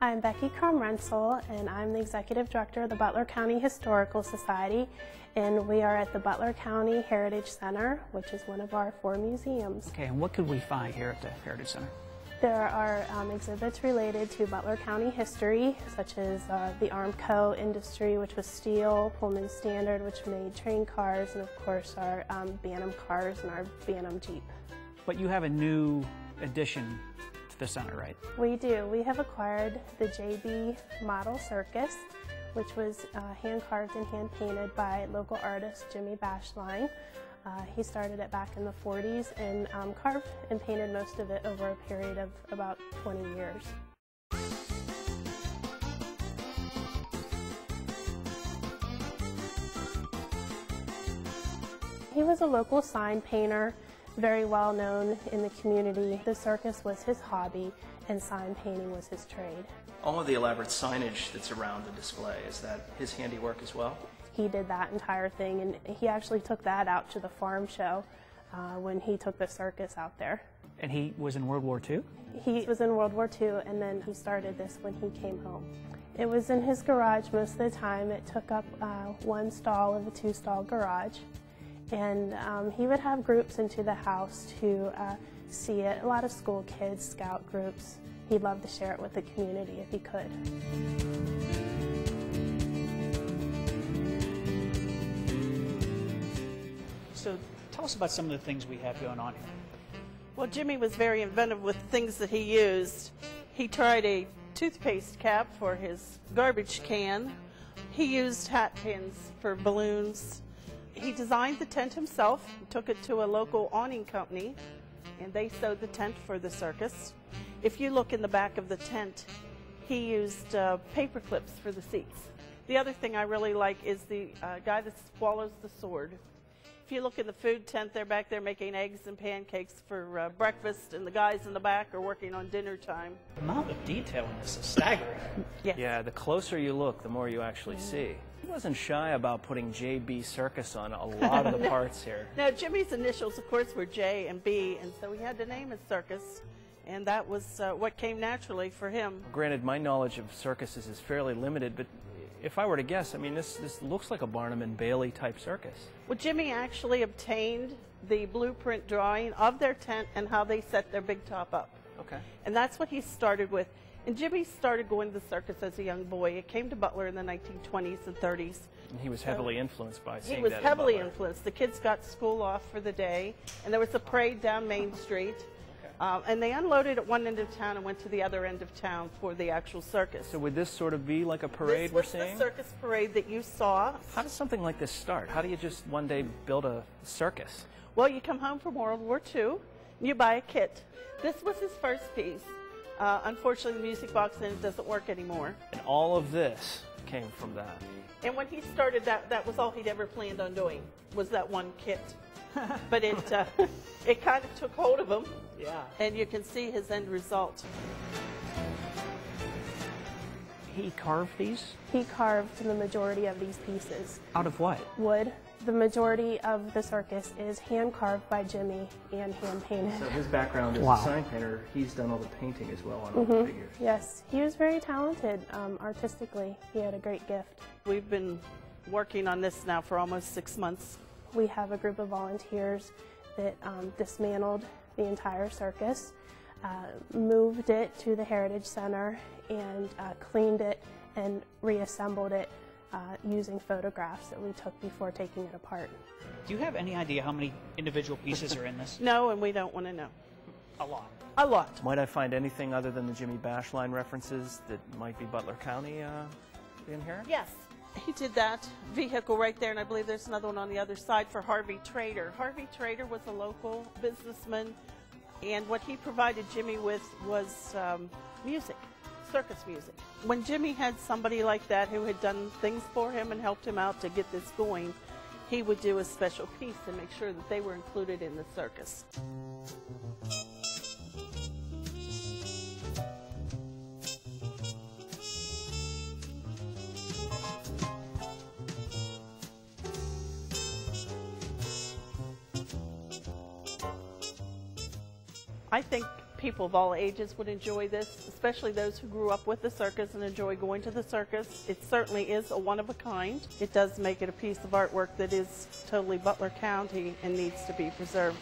I'm Becky Crum-Rensel, and I'm the Executive Director of the Butler County Historical Society, and we are at the Butler County Heritage Center, which is one of our 4 museums. Okay, and what could we find here at the Heritage Center? There are exhibits related to Butler County history, such as the Armco industry, which was steel, Pullman Standard, which made train cars, and of course our Bantam cars and our Bantam Jeep. But you have a new addition to the center, right? We do. We have acquired the Jay Bee Model Circus, which was hand-carved and hand-painted by local artist Jimmy Bashline. He started it back in the 40s and carved and painted most of it over a period of about 20 years. He was a local sign painter, very well known in the community. The circus was his hobby and sign painting was his trade. All of the elaborate signage that's around the display, is that his handiwork as well? He did that entire thing, and he actually took that out to the farm show when he took the circus out there. And he was in World War II? He was in World War II, and then he started this when he came home. It was in his garage most of the time. It took up 1 stall of a 2-stall garage, and he would have groups into the house to see it. A lot of school kids, scout groups. He'd love to share it with the community if he could. So tell us about some of the things we have going on here. Well, Jimmy was very inventive with things that he used. He tried a toothpaste cap for his garbage can. He used hat pins for balloons. He designed the tent himself, took it to a local awning company, and they sewed the tent for the circus. If you look in the back of the tent, he used paper clips for the seats. The other thing I really like is the guy that swallows the sword. If you look in the food tent, they're back there making eggs and pancakes for breakfast, and the guys in the back are working on dinner time. The amount of detail in this is staggering. Yes. Yeah, the closer you look, the more you actually see. He wasn't shy about putting Jay Bee Circus on a lot of the parts here. Now, Jimmy's initials, of course, were J and B, and so he had to name his circus, and that was what came naturally for him. Granted, my knowledge of circuses is fairly limited, but if I were to guess, I mean, this looks like a Barnum and Bailey type circus. Well, Jimmy actually obtained the blueprint drawing of their tent and how they set their big top up. Okay. And that's what he started with. And Jimmy started going to the circus as a young boy. It came to Butler in the 1920s and 30s. And he was heavily influenced by seeing that. He was heavily in Butler. influenced. The kids got school off for the day, and there was a parade down Main Street. And they unloaded at one end of town and went to the other end of town for the actual circus. So would this sort of be like a parade we're seeing? This was the circus parade that you saw. How does something like this start? How do you just one day build a circus? Well, you come home from World War II, and you buy a kit. This was his first piece. Unfortunately, the music box in it doesn't work anymore. And all of this came from that. And when he started, that was all he'd ever planned on doing, was that one kit. But it kind of took hold of him. Yeah. And you can see his end result. He carved these? He carved the majority of these pieces. Out of what? Wood. The majority of the circus is hand-carved by Jimmy and hand-painted. So his background as a sign painter, he's done all the painting as well on all the figures. Yes, he was very talented artistically. He had a great gift. We've been working on this now for almost 6 months. We have a group of volunteers that dismantled the entire circus, moved it to the Heritage Center, and cleaned it and reassembled it using photographs that we took before taking it apart. Do you have any idea how many individual pieces are in this? No, and we don't want to know. A lot. A lot. Might I find anything other than the Jimmy Bashline references that might be Butler County in here? Yes. He did that vehicle right there, and I believe there's another one on the other side for Harvey Trader. Harvey Trader was a local businessman, and what he provided Jimmy with was music, circus music. When Jimmy had somebody like that who had done things for him and helped him out to get this going, he would do a special piece and make sure that they were included in the circus. I think people of all ages would enjoy this, especially those who grew up with the circus and enjoy going to the circus. It certainly is a one-of-a-kind. It does make it a piece of artwork that is totally Butler County and needs to be preserved.